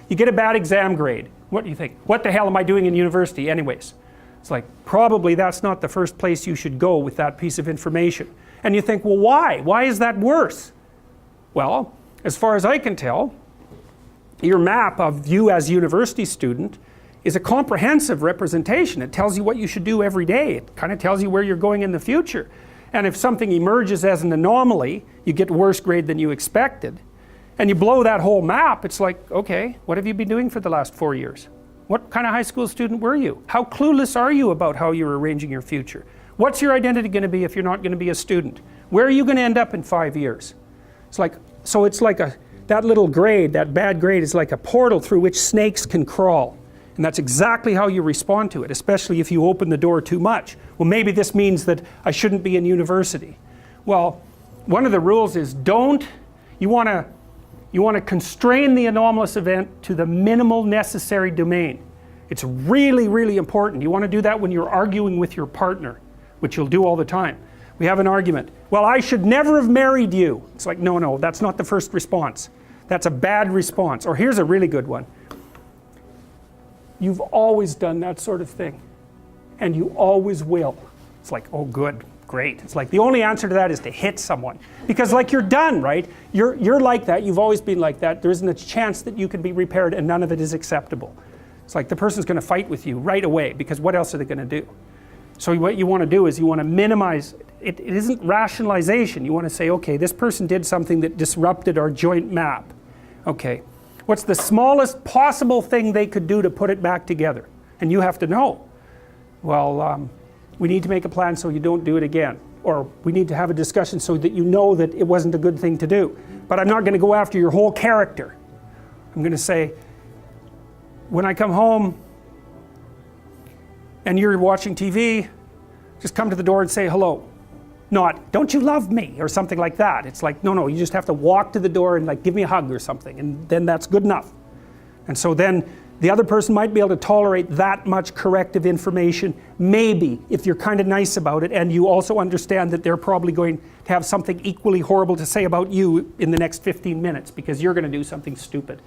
You get a bad exam grade. What do you think? What the hell am I doing in university anyways? It's like, probably that's not the first place you should go with that piece of information. And you think, well, why? Why is that worse? Well, as far as I can tell, your map of you as a university student is a comprehensive representation. It tells you what you should do every day. It kind of tells you where you're going in the future. And if something emerges as an anomaly, you get a worse grade than you expected, and you blow that whole map, it's like, okay, what have you been doing for the last 4 years? What kind of high school student were you? How clueless are you about how you're arranging your future? What's your identity going to be if you're not going to be a student? Where are you going to end up in 5 years? It's like, so it's like that little grade, that bad grade is like a portal through which snakes can crawl. And that's exactly how you respond to it, especially if you open the door too much. Well, maybe this means that I shouldn't be in university. Well, one of the rules is you want to constrain the anomalous event to the minimal necessary domain. It's really, really important. You want to do that when you're arguing with your partner, which you'll do all the time. We have an argument. Well, I should never have married you. It's like, no, that's not the first response. That's a bad response. Or here's a really good one. You've always done that sort of thing, and you always will. It's like, oh good, great. It's like the only answer to that is to hit someone, because like you're done, right? You're like that, you've always been like that. There isn't a chance that you can be repaired, and none of it is acceptable. It's like the person's going to fight with you right away, because what else are they going to do? So what you want to do is you want to minimize, it isn't rationalization. You want to say, okay, this person did something that disrupted our joint map. Okay. What's the smallest possible thing they could do to put it back together? And you have to know. Well, we need to make a plan so you don't do it again. Or we need to have a discussion so that you know that it wasn't a good thing to do. But I'm not going to go after your whole character. I'm going to say, when I come home and you're watching TV, just come to the door and say hello. Not, don't you love me, or something like that. It's like, no, you just have to walk to the door and like give me a hug or something, and then that's good enough. And so then the other person might be able to tolerate that much corrective information, maybe, if you're kind of nice about it, and you also understand that they're probably going to have something equally horrible to say about you in the next 15 minutes, because you're going to do something stupid.